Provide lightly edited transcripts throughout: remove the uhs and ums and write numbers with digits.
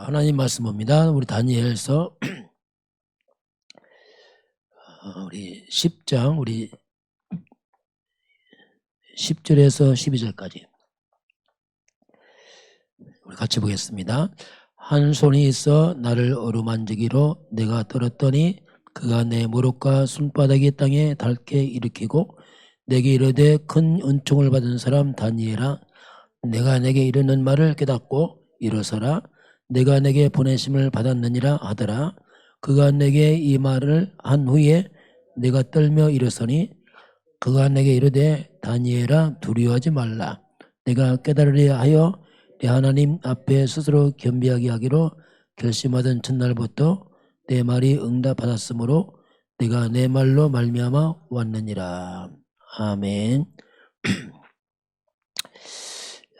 하나님 말씀입니다. 우리 다니엘서 우리 10장 우리 10절에서 12절까지 우리 같이 보겠습니다. 한 손이 있어 나를 어루만지기로 내가 들었더니 그가 내 무릎과 손바닥이 땅에 닿게 일으키고 내게 이르되 큰 은총을 받은 사람 다니엘아 내가 내게 이르는 말을 깨닫고 일어서라 내가 내게 보내심을 받았느니라 하더라. 그가 내게 이 말을 한 후에 내가 떨며 일어서니 그가 내게 이르되 다니엘아 두려워하지 말라. 내가 깨달으려 하여 내 하나님 앞에 스스로 겸비하게 하기로 결심하던 첫날부터 내 말이 응답받았으므로 내가 내 말로 말미암아 왔느니라. 아멘.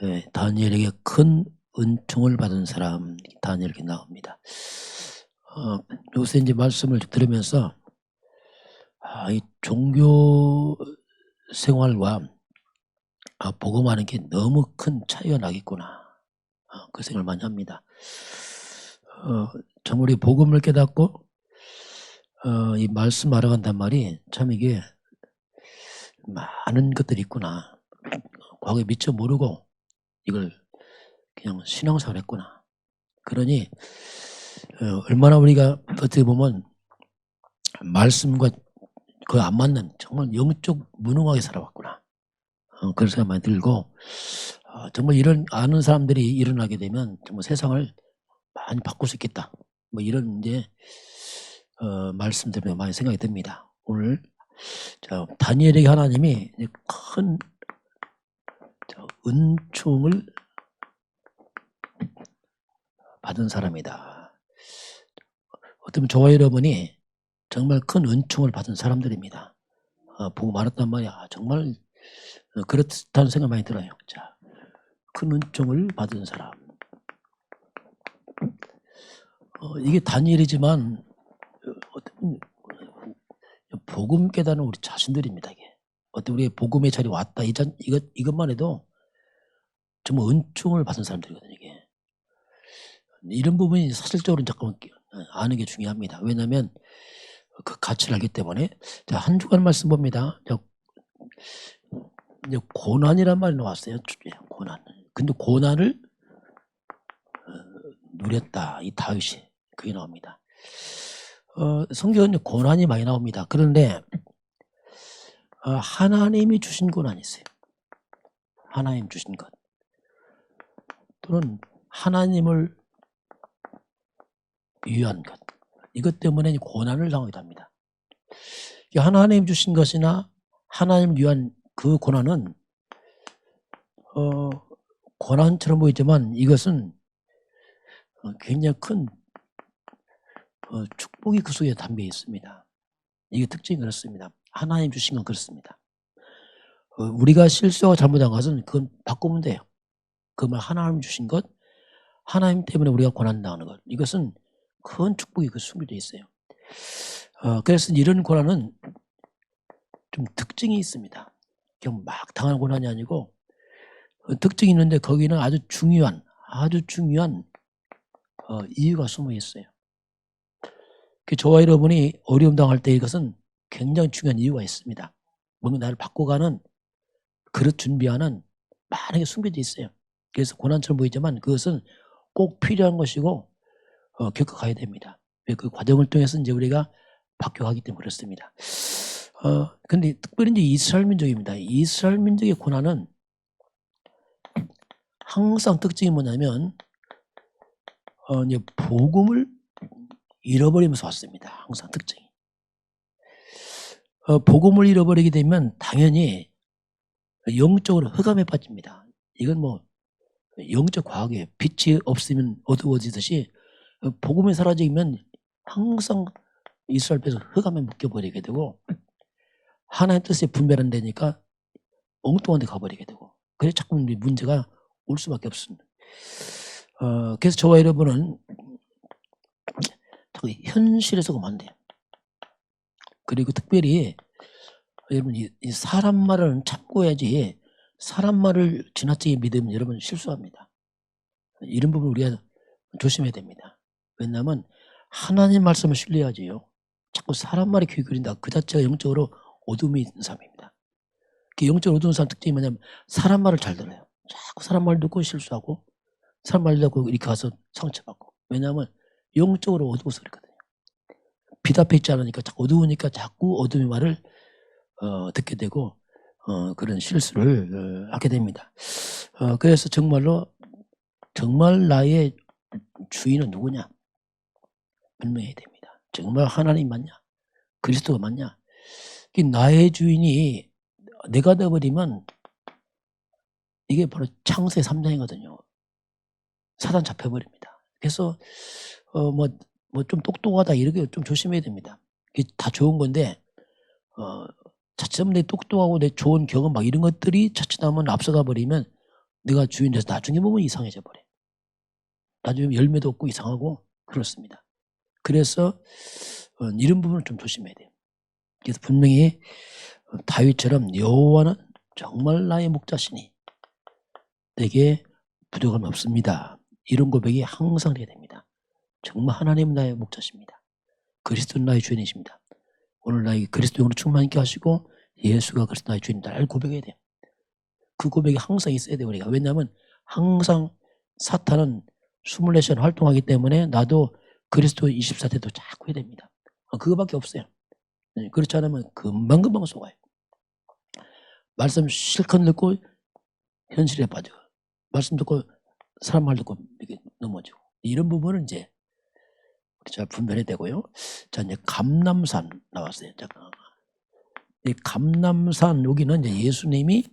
네, 다니엘에게 큰 은총을 받은 사람 다니엘 이렇게 나옵니다. 요새 이제 말씀을 들으면서 이 종교 생활과 복음하는 게 너무 큰 차이가 나겠구나. 그 생각을 많이 합니다. 정말 우리 복음을 깨닫고 이 말씀 알아간단 말이 참 이게 많은 것들이 있구나. 과거에 미처 모르고 이걸 그냥 신앙생활 했구나. 그러니 얼마나 우리가 어떻게 보면 말씀과 그 안 맞는 정말 영적 무능하게 살아왔구나. 그런 생각 많이 들고 정말 이런 아는 사람들이 일어나게 되면 정말 세상을 많이 바꿀 수 있겠다. 뭐 이런 이제 말씀들이 많이 생각이 듭니다. 오늘 다니엘에게 하나님이 큰 은총을 받은 사람이다. 어쩌면 저와 여러분이 정말 큰 은총을 받은 사람들입니다. 보고 말했단 말이야. 정말 그렇다는 생각 많이 들어요. 자, 큰 은총을 받은 사람. 이게 다니엘이지만 복음 깨닫는 우리 자신들입니다. 이게 어떤 우리의 복음의 자리 왔다. 이것만 해도 정말 은총을 받은 사람들이거든요. 이게 이런 부분이 사실적으로 잠깐만 아는 게 중요합니다. 왜냐하면 그 가치를 알기 때문에. 자, 한 주간 말씀 봅니다. 고난이란 말이 나왔어요. 고난. 근데 고난을 누렸다. 이 다윗이 그게 나옵니다. 성경은 고난이 많이 나옵니다. 그런데 하나님이 주신 고난이 있어요. 하나님 주신 것 또는 하나님을 위한 것, 이것 때문에 고난을 당하기도 합니다. 하나님 주신 것이나 하나님을 위한 그 고난은 고난처럼 보이지만 이것은 굉장히 큰 축복이 그 속에 담겨 있습니다. 이게 특징이 그렇습니다. 하나님 주신 건 그렇습니다. 우리가 실수하고 잘못한 것은 그건 바꾸면 돼요. 그 말 하나님 주신 것, 하나님 때문에 우리가 고난당하는 것, 이것은 큰 축복이 그 숨겨져 있어요. 그래서 이런 고난은 좀 특징이 있습니다. 그냥 막 당하는 고난이 아니고 특징이 있는데 거기는 아주 중요한 이유가 숨어 있어요. 저와 여러분이 어려움 당할 때 이것은 굉장히 중요한 이유가 있습니다. 뭔가 나를 바꿔가는 그릇 준비하는 많은 게 숨겨져 있어요. 그래서 고난처럼 보이지만 그것은 꼭 필요한 것이고 겪어가야 됩니다. 그 과정을 통해서 이제 우리가 바뀌어가기 때문에 그렇습니다. 근데 특별히 이제 이스라엘 민족입니다. 이스라엘 민족의 고난은 항상 특징이 뭐냐면 이제 복음을 잃어버리면서 왔습니다. 항상 특징이. 복음을 잃어버리게 되면 당연히 영적으로 흑암에 빠집니다. 이건 뭐 영적 과학이에요. 빛이 없으면 어두워지듯이 복음이 사라지면 항상 이스라엘 백성 흑암에 묶여버리게 되고 하나님 뜻에 분별 안 되니까 엉뚱한 데 가버리게 되고 그래서 자꾸 문제가 올 수밖에 없습니다. 그래서 저와 여러분은 자꾸 현실에서 가면 안 돼요. 그리고 특별히 여러분 이 사람 말은 참고해야지 사람 말을 지나치게 믿으면 여러분 실수합니다. 이런 부분 우리가 조심해야 됩니다. 왜냐하면 하나님 말씀을 신뢰하지요. 자꾸 사람 말에 귀 기울인다. 그 자체가 영적으로 어둠이 있는 사람입니다. 그 영적으로 어두운 사람 특징이 뭐냐면 사람 말을 잘 들어요. 자꾸 사람 말 듣고 실수하고 사람 말 듣고 이렇게 가서 상처받고. 왜냐하면 영적으로 어두워서 그렇거든요. 빛 앞에 있지 않으니까 자꾸 어두우니까 자꾸 어둠의 말을 듣게 되고 그런 실수를 하게 됩니다. 그래서 정말로 정말 나의 주인은 누구냐 분명해야 됩니다. 정말 하나님 맞냐 그리스도가 맞냐. 나의 주인이 내가 되어버리면 이게 바로 창세 3장이거든요. 사단 잡혀버립니다. 그래서 뭐 좀 똑똑하다 이렇게 좀 조심해야 됩니다. 이게 다 좋은 건데 자칫하면 내 똑똑하고 내 좋은 경험 막 이런 것들이 자칫하면 앞서가 버리면 내가 주인 돼서 나중에 보면 이상해져 버려. 나중에 열매도 없고 이상하고 그렇습니다. 그래서 이런 부분을 좀 조심해야 돼요. 그래서 분명히 다윗처럼 여호와는 정말 나의 목자시니 내게 부족함이 없습니다. 이런 고백이 항상 해야 됩니다. 정말 하나님은 나의 목자십니다. 그리스도는 나의 주인이십니다. 오늘 나에게 그리스도 영으로 충만케 하시고 예수가 그리스도 나의 주인이다. 를 고백해야 돼요. 그 고백이 항상 있어야 돼요. 우리가. 왜냐하면 항상 사탄은 24시간 활동하기 때문에 나도 그리스도 24대도 자꾸 해야 됩니다. 그거밖에 없어요. 그렇지 않으면 금방금방 속아요. 말씀 실컷 듣고 현실에 빠져. 말씀 듣고 사람 말 듣고 이렇게 넘어지고. 이런 부분은 이제 잘 분별해야 되고요. 자, 이제 감람산 나왔어요. 잠깐. 이 감람산 여기는 이제 예수님이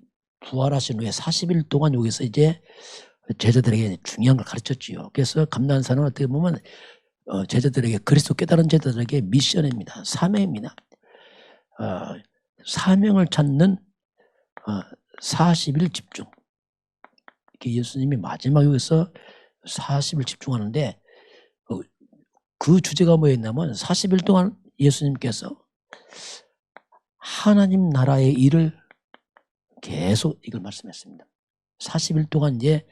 부활하신 후에 40일 동안 여기서 이제 제자들에게 중요한 걸 가르쳤지요. 그래서 감람산은 어떻게 보면 제자들에게 그리스도 깨달은 제자들에게 미션입니다. 사명입니다. 사명을 찾는 40일 집중. 이렇게 예수님이 마지막 여기서 40일 집중하는데 그 주제가 뭐였냐면 40일 동안 예수님께서 하나님 나라의 일을 계속 이걸 말씀했습니다. 40일 동안 이제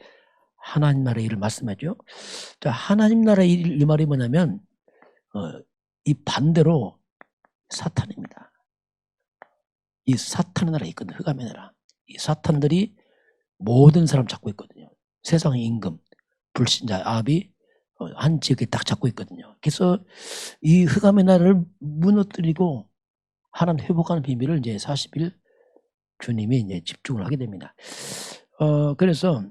하나님 나라의 일을 말씀하죠. 자, 하나님 나라의 일, 이 말이 뭐냐면 이 반대로 사탄입니다. 이 사탄의 나라에 있거든요. 흑암의 나라. 이 사탄들이 모든 사람 잡고 있거든요. 세상의 임금, 불신자, 아비 한 지역에 딱 잡고 있거든요. 그래서 이 흑암의 나라를 무너뜨리고 하나님 회복하는 비밀을 이제 40일 주님이 이제 집중을 하게 됩니다. 그래서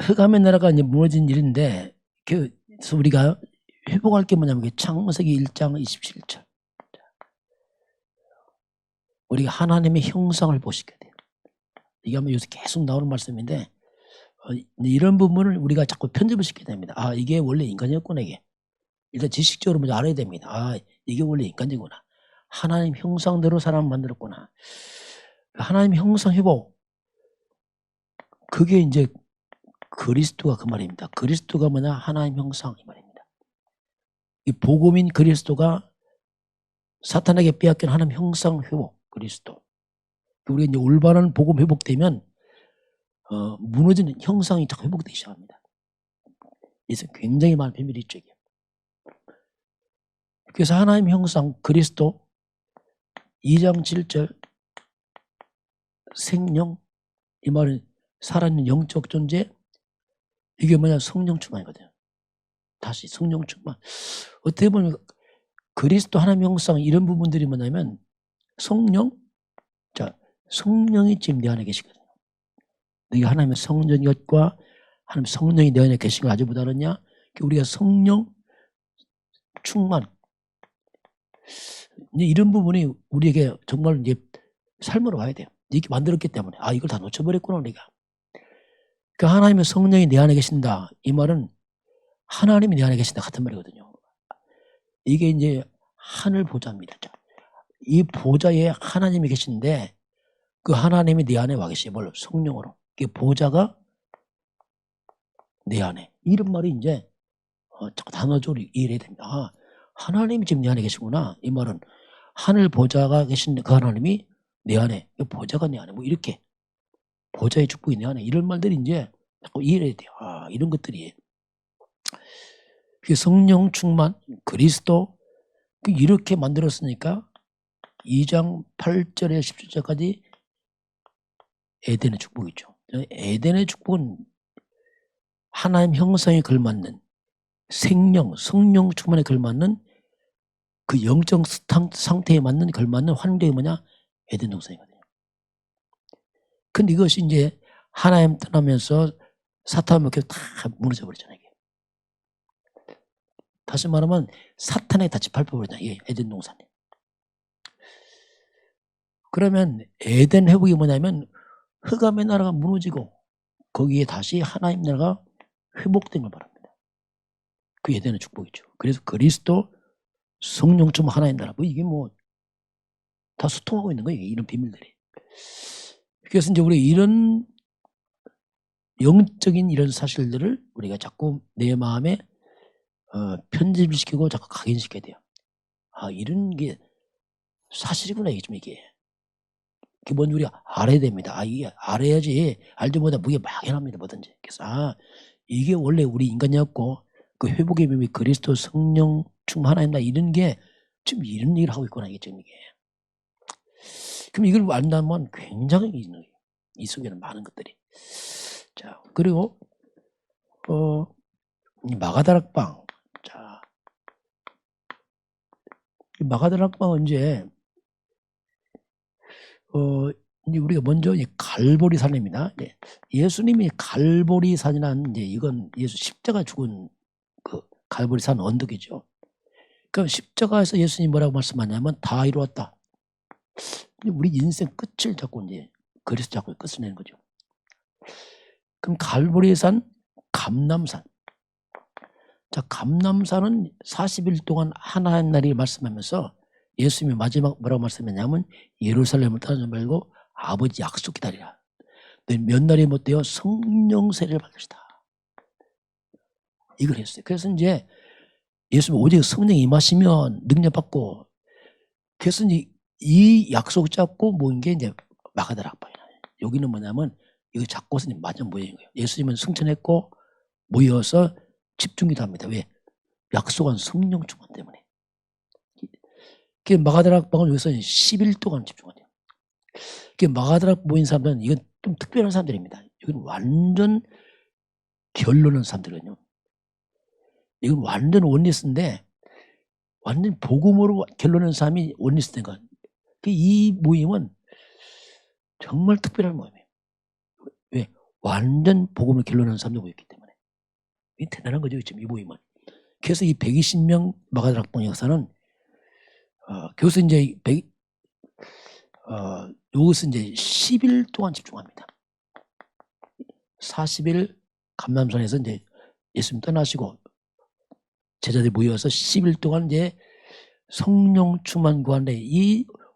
흑암의 나라가 이제 무너진 일인데 그래서 우리가 회복할 게 뭐냐면 창세기 1장 27절. 우리가 하나님의 형상을 보시게 돼요. 이게 아마 요새 계속 나오는 말씀인데 이런 부분을 우리가 자꾸 편집을 시켜야 됩니다. 이게 원래 인간이었구나. 이게 일단 지식적으로 먼저 알아야 됩니다. 이게 원래 인간이구나. 하나님 형상대로 사람을 만들었구나. 하나님 형상 회복. 그게 이제 그리스도가 그 말입니다. 그리스도가 뭐냐? 하나님 형상 이 말입니다. 이 복음인 그리스도가 사탄에게 빼앗긴 하나님 형상 회복 그리스도. 우리가 이제 올바른 복음 회복되면 무너지는 형상이 자꾸 회복되기 시작합니다. 그래서 굉장히 많은 비밀이 있죠. 이게. 그래서 하나님 형상 그리스도 2장 7절 생명 이 말은 살아있는 영적 존재 이게 뭐냐 성령 충만이거든요. 다시 성령 충만. 어떻게 보면 그리스도 하나님 형상 이런 부분들이 뭐냐면 성령 성령이 지금 내 안에 계시거든요. 네가 하나님의 성전 것과 하나님 성령이 내 안에 계신 걸 아주 못 알았냐? 우리가 성령 충만 이런 부분이 우리에게 정말 이제 삶으로 와야 돼요. 이렇게 만들었기 때문에 이걸 다 놓쳐버렸구나 우리가. 그러니까 하나님의 성령이 내 안에 계신다. 이 말은 하나님이 내 안에 계신다 같은 말이거든요. 이게 이제 하늘 보좌입니다. 이 보좌에 하나님이 계신데 그 하나님이 내 안에 와 계시죠. 뭘로? 성령으로. 그 보좌가 내 안에. 이런 말이 이제 단어적으로 이해해야 됩니다. 하나님이 지금 내 안에 계시구나. 이 말은 하늘 보좌가 계신 그 하나님이 내 안에, 보좌가 내 안에, 뭐 이렇게 보좌의 축복이 내 안에, 이런 말들이 이제 자꾸 이해해야 돼요. 이런 것들이 성령 충만, 그리스도, 이렇게 만들었으니까 2장 8절에 17절까지 에덴의 축복이죠. 에덴의 축복은 하나님 형상에 걸맞는 생명, 성령 충만에 걸맞는 그 영적 상태에 맞는 걸맞는 환경이 뭐냐? 에덴 동산이거든요. 근데 이것이 이제 하나님 떠나면서 사탄 먹혀 다 무너져 버렸잖아요. 이게. 다시 말하면 사탄의 덫이 밟혀버렸잖아요. 이게 에덴 동산이. 그러면 에덴 회복이 뭐냐면 흑암의 나라가 무너지고 거기에 다시 하나님 나라가 회복된 걸 말합니다. 그 에덴의 축복이죠. 그래서 그리스도, 성령 좀 하나님 나라, 이게 다 소통하고 있는 거예요. 이런 비밀들이. 그래서 이제 우리 이런 영적인 이런 사실들을 우리가 자꾸 내 마음에 편집을 시키고 자꾸 각인시켜야 돼요. 이런 게 사실이구나, 이게. 그게 뭔지 우리가 알아야 됩니다. 이게 알아야지, 알지 못하면 무게 막연합니다, 뭐든지. 그래서 이게 원래 우리 인간이었고 그 회복의 비밀 그리스도 성령 충만 하나님다, 이런 게 지금 이런 얘기를 하고 있구나, 이게 지금 이게. 그럼 이걸 안다면 굉장히 이 속에는 많은 것들이. 자, 그리고 마가다락방. 자, 마가다락방은 이제 우리가 먼저 갈보리산입니다. 예수님이 갈보리산이라는 이건 예수 십자가 죽은 그 갈보리산 언덕이죠. 그럼 십자가에서 예수님이 뭐라고 말씀하냐면 다 이루었다. 우리 인생 끝을 자꾸 이제 그래서 자꾸 끝을 내는 거죠. 그럼 갈보리산, 감람산. 자, 감람산은 40일 동안 하나님 나라를 말씀하면서 예수님이 마지막 뭐라고 말씀했냐면 예루살렘을 떠나지 말고 아버지 약속 기다리라. 몇 날이 못 되어 성령 세례를 받을 것이다. 이걸 했어요. 그래서 이제 예수님 오직 성령이 임하시면 능력 받고, 그래서 이제 이 약속 잡고 모인 게 이제 마가다락방이에요. 여기는 뭐냐면 이거 잡고서 마지막 모인 거예요. 예수님은 승천했고 모여서 집중기도 합니다. 왜? 약속한 성령 충만 때문에. 그 마가다락방은 여기서 10일 동안 집중하대요. 그 마가다락 모인 사람들은 이건 좀 특별한 사람들입니다. 이건 완전 결론은 사람들은요. 이건 완전 원리스인데 완전 복음으로 결론은 사람이 원리스니까. 이 모임은 정말 특별한 모임이에요. 왜? 완전 복음을 결론하는 사람들 모였기 때문에. 이 대단한 거죠, 지금 이 모임은. 그래서 이 120명 마가다락방 역사는 교수 이제 여기서 이제 10일 동안 집중합니다. 40일 감람산에서 이제 예수님 떠나시고 제자들이 모여서 10일 동안 이제 성령 충만 구한데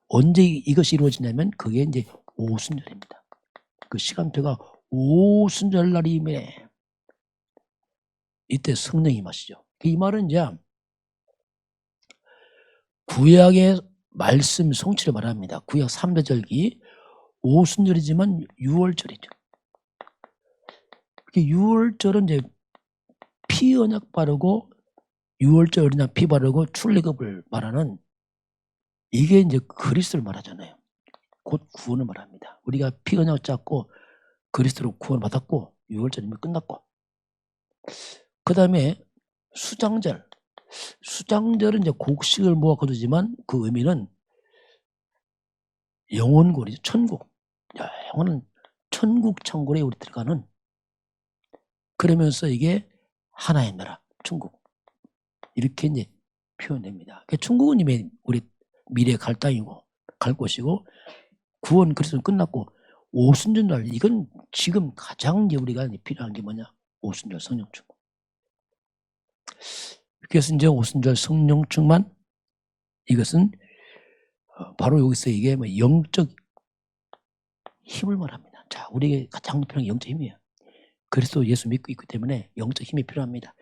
언제 이것이 이루어지냐면 그게 이제 오순절입니다. 그 시간표가 오순절 날이면 이때 성령이 임하시죠. 이 말은 이제 구약의 말씀 성취를 말합니다. 구약 3대절기 오순절이지만 6월절이죠. 6월절은 이제 피 언약 바르고 6월절 어린양 피 바르고 출애굽을 말하는, 이게 이제 그리스도를 말하잖아요. 곧 구원을 말합니다. 우리가 피 언약 잡고 그리스도로 구원 받았고 6월절이면 끝났고, 그 다음에 수장절. 수장절은 이제 곡식을 모아 거두지만 그 의미는 영원골이죠. 천국. 영원은 천국 창고에 우리 들어가는, 그러면서 이게 하나의 나라, 천국. 이렇게 이제 표현됩니다. 천국은 이미 우리 미래 갈 땅이고 갈 곳이고, 구원 그리스도는 끝났고, 오순절날 이건 지금 가장 이제 우리가 필요한 게 뭐냐? 오순절 성령 충만. 그래서 이제 오순절 성령 충만, 이것은 바로 여기서 이게 영적 힘을 말합니다. 자, 우리에게 가장 필요한 게 영적 힘이에요. 그리스도 예수 믿고 있기 때문에 영적 힘이 필요합니다.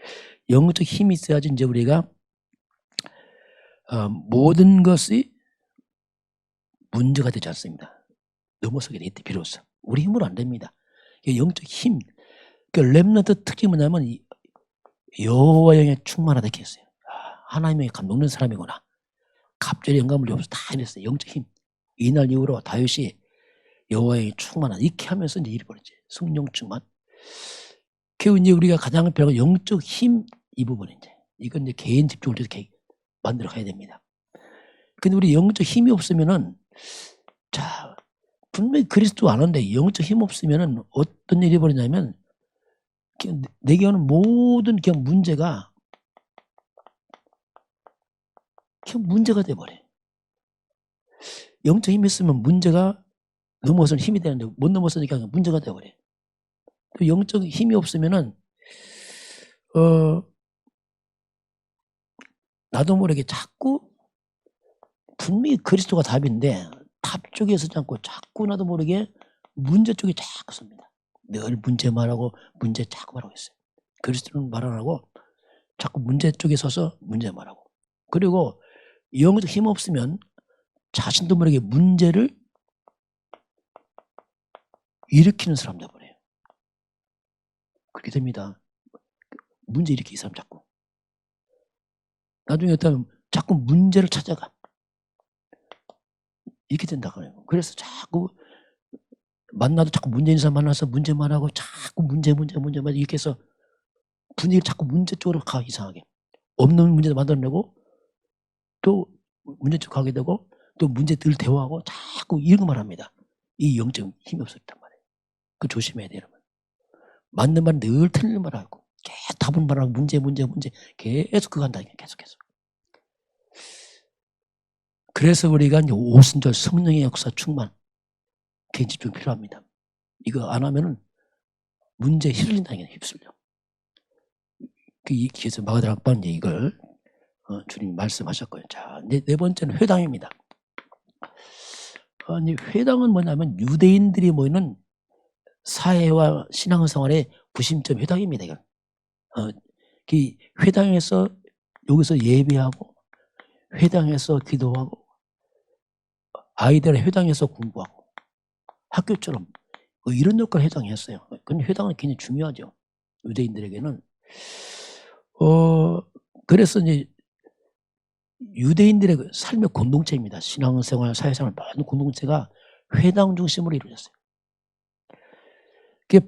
영적 힘이 있어야지 이제 우리가 모든 것이 문제가 되지 않습니다. 넘어서게 돼, 이때 비로소. 우리 힘으로 안 됩니다. 영적 힘. 그 렘넌트 특징이 뭐냐면 여호와 영에 충만하다 이렇게 했어요. 하나님의 감동된 사람이구나. 갑자기 영감을 줘서 다 이랬어요. 영적 힘. 이날 이후로 다윗이 여호와의 충만한 이렇게 하면서 이제 일이 벌어지. 성령 충만. 그 이제 우리가 가장 필요한 영적 힘 이 부분 이제 이건 이제 개인 집중을 이렇게 만들어 가야 됩니다. 근데 우리 영적 힘이 없으면은 자 분명히 그리스도 아는데 영적 힘 없으면은 어떤 일이 벌어지냐면 내게 오는 모든 그냥 문제가 그냥 문제가 돼버려. 영적 힘이 있으면 문제가 넘어서는 힘이 되는데 못 넘어서니까 문제가 돼버려. 또 영적 힘이 없으면은 나도 모르게 자꾸 분명히 그리스도가 답인데 답 쪽에 서지 않고 자꾸 나도 모르게 문제 쪽에 자꾸 섭니다. 늘 문제 말하고 문제 자꾸 말하고 있어요. 그리스도는 말 안 하고 자꾸 문제 쪽에 서서 문제 말하고. 그리고 영적 힘 없으면 자신도 모르게 문제를 일으키는 사람 돼버려요. 그렇게 됩니다. 문제 일으키는 사람 자꾸. 나중에 어떤 자꾸 문제를 찾아가. 이렇게 된다 그래요. 그래서 자꾸 만나도 자꾸 문제 있는 사람 만나서 문제 말하고 자꾸 문제 이렇게 해서 분위기를 자꾸 문제 쪽으로 가 이상하게. 없는 문제도 만들어내고 또 문제 쪽으로 가게 되고 또 문제 들 대화하고 자꾸 이런 말 합니다. 이 영적 힘이 없었단 말이에요. 그 조심해야 돼요. 여러분. 맞는 말 늘 틀린 말 하고 계속 답은 말하고 문제 계속 그거 한다. 계속해서. 그래서 우리가 이제 오순절 성령의 역사 충만 개인 집중 필요합니다. 이거 안 하면은 문제에 휩쓸린다는 게 휩쓸려. 그래서 마가다락 학반 이제 이걸 주님이 말씀하셨고요. 자, 네 번째는 회당입니다. 회당은 뭐냐면 유대인들이 모이는 사회와 신앙생활의 구심점 회당입니다. 이건. 회당에서 여기서 예배하고 회당에서 기도하고 아이들은 회당에서 공부하고 학교처럼 이런 역할을 회당이 했어요. 근데 회당은 굉장히 중요하죠. 유대인들에게는. 그래서 이제 유대인들의 삶의 공동체입니다. 신앙생활, 사회생활 모든 공동체가 회당 중심으로 이루어졌어요.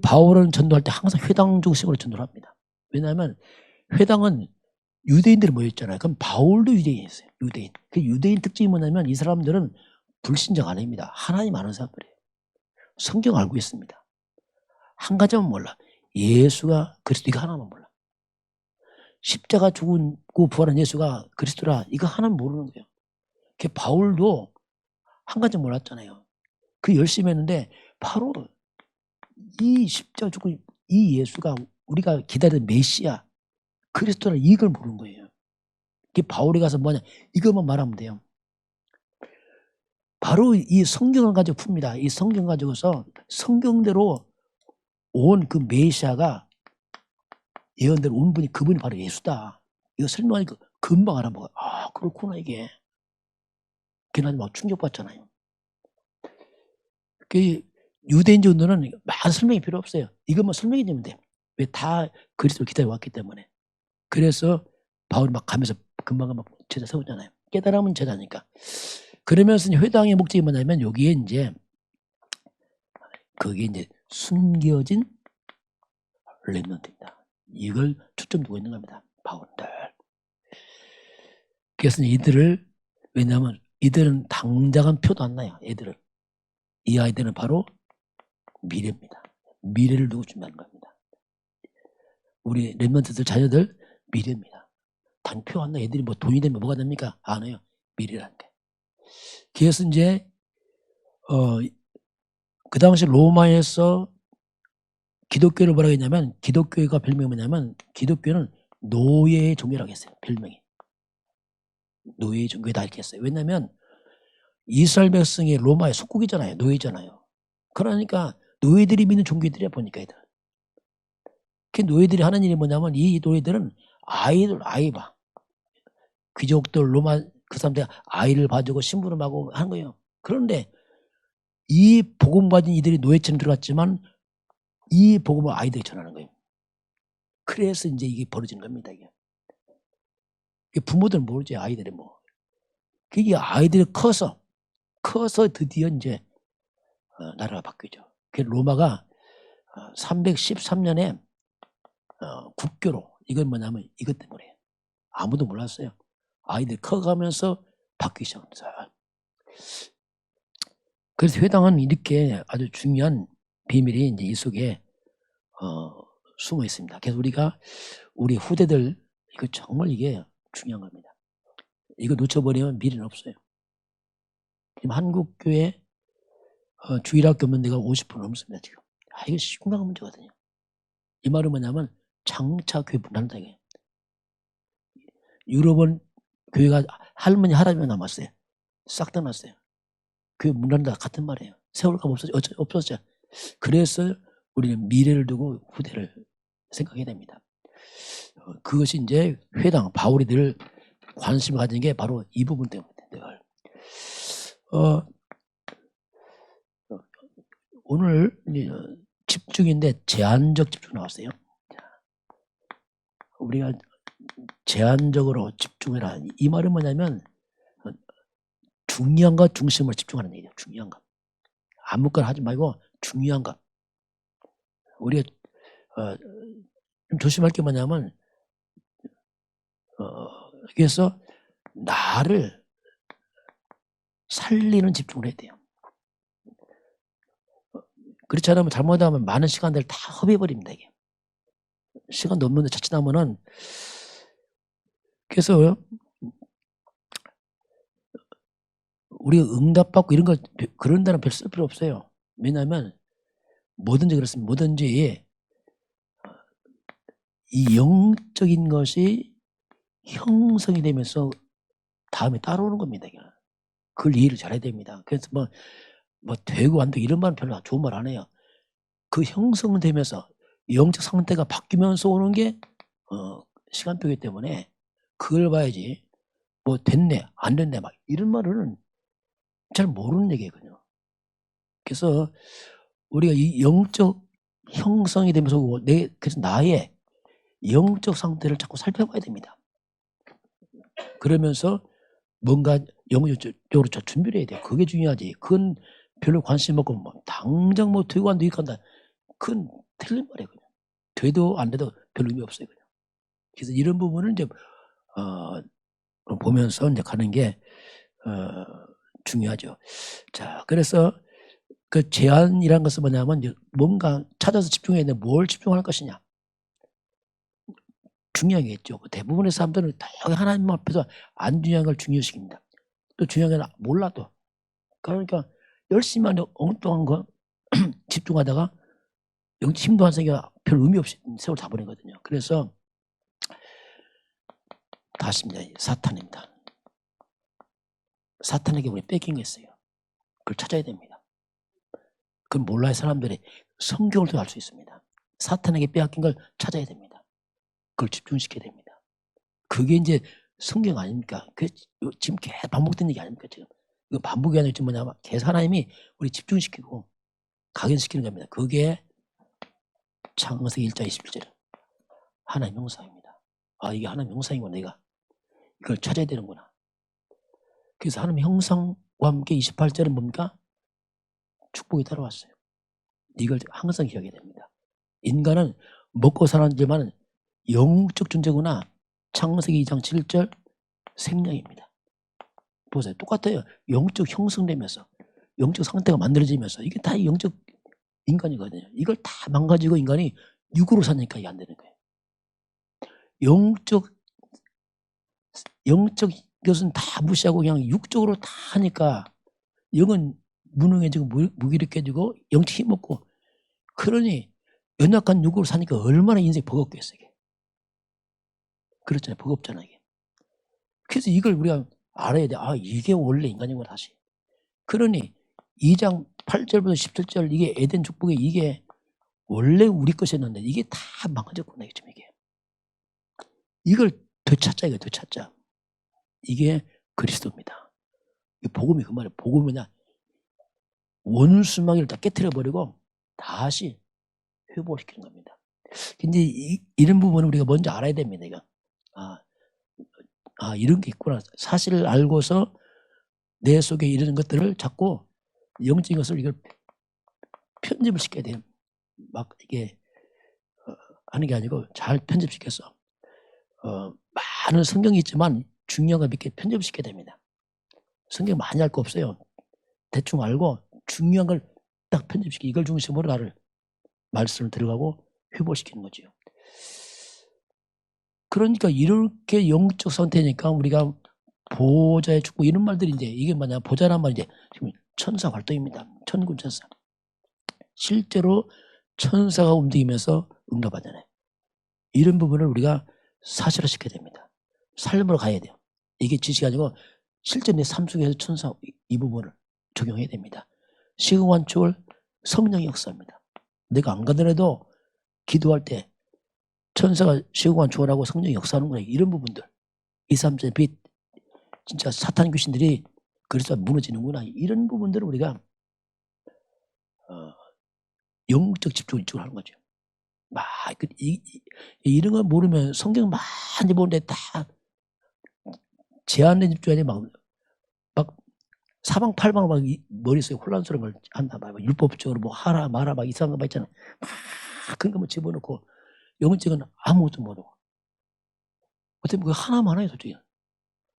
바울은 전도할 때 항상 회당 중심으로 전도를 합니다. 왜냐하면 회당은 유대인들이 모였잖아요. 그럼 바울도 유대인이었어요. 유대인. 그 유대인 특징이 뭐냐면 이 사람들은 불신자 아닙니다. 하나님 아는 사람들이에요. 성경 알고 있습니다. 한 가지만 몰라. 예수가 그리스도 이거 하나만 몰라. 십자가 죽고 부활한 예수가 그리스도라 이거 하나는 모르는 거예요. 그 바울도 한 가지 몰랐잖아요. 그 열심히 했는데 바로 이 십자가 죽고 이 예수가 우리가 기다리는 메시아 그리스도라 이걸 모르는 거예요. 그 바울이 가서 뭐냐 이것만 말하면 돼요. 바로 이 성경을 가지고 풉니다. 이 성경 가지고서 성경대로 온 그 메시아가 예언대로 온 분이 그분이 바로 예수다. 이거 설명하니까 금방 알아보고 그렇구나 이게. 걔는 막 충격받잖아요. 그 유대인 전도는 많은 설명이 필요 없어요. 이것만 설명해 주면 돼. 왜 다 그리스도를 기다려왔기 때문에. 그래서 바울이 막 가면서 금방 제자 세우잖아요. 깨달으면 제자니까. 그러면서 회당의 목적이 뭐냐면 여기에 이제 그게 이제 숨겨진 렘넌트입니다. 이걸 초점 두고 있는 겁니다. 바울들. 그래서 이들을 왜냐하면 이들은 당장은 표도 안 나요. 애들은. 이 아이들은 바로 미래입니다. 미래를 두고 준비하는 겁니다. 우리 렘넌트들 자녀들 미래입니다. 단표 안 나. 애들이 뭐 돈이 되면 뭐가 됩니까? 안 해요. 미래라는 게. 그래서 이제 그 당시 로마에서 기독교를 뭐라고 했냐면 기독교가 별명이 뭐냐면 기독교는 노예의 종교라고 했어요. 별명이. 노예의 종교다 이렇게 했어요. 왜냐하면 이스라엘 백성이 로마의 속국이잖아요. 노예잖아요. 그러니까 노예들이 믿는 종교들이야 보니까 애들. 그 노예들이 하는 일이 뭐냐면 이 노예들은 아이 봐. 귀족들 로마 그 사람들 아이를 봐주고 심부름하고 하는 거예요. 그런데 이 복음 가진 이들이 노예처럼 들어갔지만 이 복음을 아이들이 전하는 거예요. 그래서 이제 이게 벌어지는 겁니다. 이게 부모들은 모르지, 아이들이 뭐. 그게 아이들이 커서 드디어 이제 나라가 바뀌죠. 그 로마가 313년에 국교로, 이건 뭐냐면 이것 때문에 아무도 몰랐어요. 아이들이 커가면서 바뀌기 시작합니다. 그래서 회당은 이렇게 아주 중요한 비밀이 이제 이 속에 숨어 있습니다. 그래서 우리가 우리 후대들 이거 정말 이게 중요한 겁니다. 이거 놓쳐버리면 미래는 없어요. 지금 한국 교회 주일학교 없는 데가 50% 넘습니다. 지금. 이게 심각한 문제거든요. 이 말은 뭐냐면 장차 교회 문한다 이게. 유럽은 교회가 할머니 할아버지만 남았어요. 싹 다 났어요. 교회 문한다 같은 말이에요. 세월감 없었죠. 그래서 우리는 미래를 두고 후대를 생각해야 됩니다. 그것이 이제 회당 바울이 늘 관심을 가진 게 바로 이 부분 때문에. 오늘 집중인데 제한적 집중 나왔어요. 우리가 제한적으로 집중해라. 이 말은 뭐냐면 중요한 것 중심으로 집중하는 얘기예요. 중요한 것. 아무거나 하지 말고 중요한 것. 우리가 좀 조심할 게 뭐냐면 그래서 나를 살리는 집중을 해야 돼요. 그렇지 않으면 잘못하면 많은 시간들을 다 허비해버립니다. 이게. 시간도 없는데 자칫하면은 그래서 우리가 응답받고 이런 거 그런 데는 별 쓸 필요 없어요. 왜냐하면 뭐든지 그렇습니다. 뭐든지 이 영적인 것이 형성이 되면서 다음에 따라오는 겁니다. 그걸 이해를 잘해야 됩니다. 그래서 뭐 되고 안 되고 이런 말은 별로 좋은 말 안 해요. 그 형성되면서 영적 상태가 바뀌면서 오는 게 시간표이기 때문에 그걸 봐야지 뭐 됐네 안 됐네 막 이런 말은 잘 모르는 얘기거든요. 그래서 우리가 이 영적 형성이 되면서 그래서 나의 영적 상태를 자꾸 살펴봐야 됩니다. 그러면서 뭔가 영적으로 준비를 해야 돼요. 그게 중요하지. 그건 별로 관심 없고 뭐 당장 뭐 되고 안 되고 한다. 그건 틀린 말이에요. 그냥. 돼도 안 돼도 별 의미 없어요. 그냥. 그래서 이런 부분을 이제 보면서 이제 가는 게 중요하죠. 자, 그래서 그 제한이라는 것은 뭐냐면 이제 뭔가 찾아서 집중해야 되는데 뭘 집중할 것이냐. 중요하겠죠. 대부분의 사람들은 다 하나님 앞에서 안 중요한 걸 중요시킵니다. 또 중요한 건 몰라도. 그러니까 열심히 하는 엉뚱한 거 집중하다가 힘도 안 생겨 별 의미 없이 세월 다 보내거든요. 그래서 다시입니다. 사탄입니다. 사탄에게 우리 뺏긴 게 있어요. 그걸 찾아야 됩니다. 그건 몰라야 사람들이 성경을 통해 알 수 있습니다. 사탄에게 빼앗긴 걸 찾아야 됩니다. 그걸 집중시켜야 됩니다. 그게 이제 성경 아닙니까? 지금 계속 반복된 얘기 아닙니까? 지금 이거 반복이 아니라 지금 뭐냐면 계속 하나님이 우리 집중시키고 각인시키는 겁니다. 그게 창세기 1장 21절 하나님 형상입니다. 이게 하나님 형상이고 내가 이걸 찾아야 되는구나. 그래서 하나님 형상과 함께 28절은 뭡니까? 축복이 따라왔어요. 이걸 항상 기억해야 됩니다. 인간은 먹고 사는지만 영적 존재구나. 창세기 2장 7절 생명입니다. 보세요. 똑같아요. 영적 형성되면서 영적 상태가 만들어지면서 이게 다 영적 인간이거든요. 이걸 다 망가지고 인간이 육으로 사니까 이게 안 되는 거예요. 영적 것은 다 무시하고 그냥 육적으로 다 하니까 영은 무능해지고 무기력해지고 영적 힘없고 그러니 연약한 육으로 사니까 얼마나 인생이 버겁겠어요. 이게. 그렇잖아요. 버겁잖아요. 이게. 그래서 이걸 우리가 알아야 돼. 이게 원래 인간이구나 다시. 그러니 2장 8절부터 17절 이게 에덴 축복이 이게 원래 우리 것이었는데 이게 다 망가졌구나 지금 이게. 이걸 되찾자 이거 되찾자. 이게 그리스도입니다. 이 복음이 그 말이에요. 복음이냐 원수마귀를 다 깨트려버리고 다시 회복시키는 겁니다. 근데 이런 부분을 우리가 먼저 알아야 됩니다. 이거. 이런 게 있구나. 사실을 알고서 내 속에 이런 것들을 자꾸 영적인 것을 이걸 편집을 시켜야 돼요. 막 이게 하는 게 아니고 잘 편집시켜서 많은 성경이 있지만 중요한 거 몇 개 편집시켜야 됩니다. 성경 많이 할 거 없어요. 대충 알고 중요한 걸 딱 편집시키고 이걸 중심으로 나를 말씀을 들어가고 회복시키는 거죠. 그러니까 이렇게 영적 상태니까 우리가 보좌에 죽고 이런 말들이 이제 이게 뭐냐 보좌란 말이 이제 지금 천사 활동입니다. 천군 천사. 실제로 천사가 움직이면서 응답하잖아요. 이런 부분을 우리가 사실화시켜야 됩니다. 삶으로 가야 돼요. 이게 지식이 아니고 실제 내 삶 속에서 천사 이 부분을 적용해야 됩니다. 시공환축을 성령의 역사입니다. 내가 안 가더라도 기도할 때 천사가 시공환축을 하고 성령이 역사하는구나 이런 부분들 2, 3절 빛 진짜 사탄 귀신들이 그래서 무너지는구나 이런 부분들을 우리가 영적 집중을 하는 거죠. 이런 거 모르면 성경 많이 보는데 다 제한된 집중하지 막 사방팔방 막 머릿속에 혼란스러운 걸 한다 막 율법적으로 뭐 하라 마라 막 이상한 거 막 있잖아요. 막 그런 거만 집어넣고 영적은 아무것도 모르고 어떻게 보면 하나만 해요 솔직히.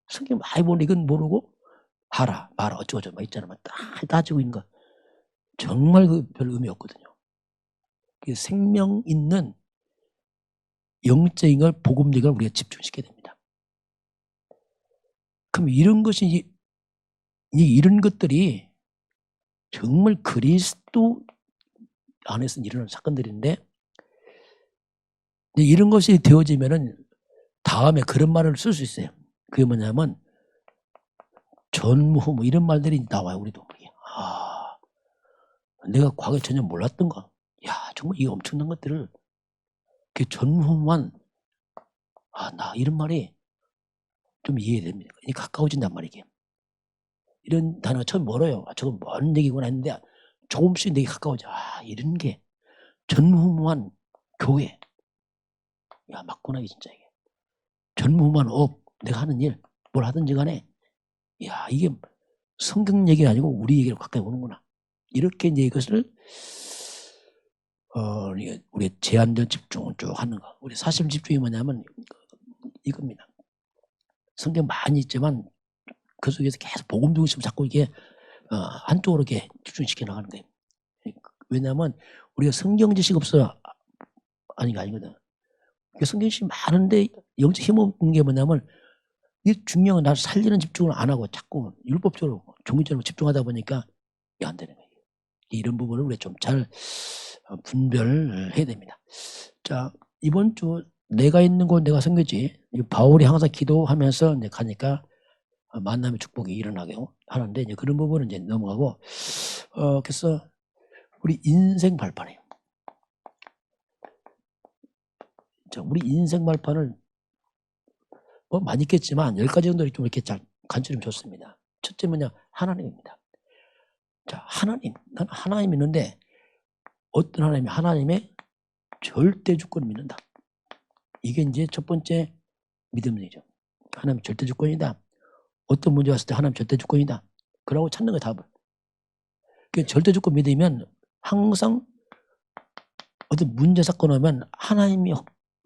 성경 많이 보는데 이건 모르고 하라 마라 어쩌고저쩌고 막 있잖아 막 따지고 있는 거 정말 그 별 의미 없거든요. 생명 있는 영적인 걸 복음적인 걸 우리가 집중시켜야 됩니다. 그럼 이런 것이 이런 것들이 정말 그리스도 안에서 일어나는 사건들인데 이런 것이 되어지면은 다음에 그런 말을 쓸 수 있어요. 그게 뭐냐면 전무 뭐 이런 말들이 나와요. 우리도 내가 과거에 전혀 몰랐던 거. 야 정말 이 엄청난 것들을 그 전무만 나 이런 말이 좀 이해됩니다. 가까워진단 말이게. 이런 단어가 처음 멀어요. 저건 먼 얘기구나 했는데 조금씩 내게 가까워져. 이런 게 전무후무한 교회. 야 맞구나 이게 진짜 이게. 전무후무한 업 내가 하는 일 뭘 하든지 간에 야 이게 성경 얘기가 아니고 우리 얘기로 가까이 오는구나. 이렇게 이제 이것을 우리 제한된 집중을 쭉 하는 거. 우리 사실 집중이 뭐냐면 이겁니다. 성경 많이 있지만 그 속에서 계속 복음 중심으로 자꾸 이게 한쪽으로 이렇게 집중시켜 나가는 거예요. 왜냐하면 우리가 성경 지식 없어 아니거든. 성경 지식 많은데 영적 힘 없는 게 뭐냐면 이 중요한 건 나를 살리는 집중을 안 하고 자꾸 율법적으로 종교적으로 집중하다 보니까 이게 안 되는 거예요. 이런 부분을 우리가 좀 잘 분별해야 됩니다. 자 이번 주 내가 있는 곳 내가 섬기지 바울이 항상 기도하면서 이제 가니까 만남의 축복이 일어나게 하는데 이제 그런 부분은 이제 넘어가고 그래서 우리 인생 발판이에요. 자, 우리 인생 발판을 뭐 많이 있겠지만 10가지 정도 좀 이렇게 잘 간추리면 좋습니다. 첫째 뭐냐 하나님입니다. 자 하나님 난 하나님 믿는데 어떤 하나님이 하나님의 절대 주권을 믿는다. 이게 이제 첫 번째 믿음이죠. 하나님 절대 주권이다. 어떤 문제 왔을 때 하나님 절대 주권이다. 그러고 찾는 거예요 답을. 그 절대 주권 믿으면 항상 어떤 문제 사건 오면 하나님이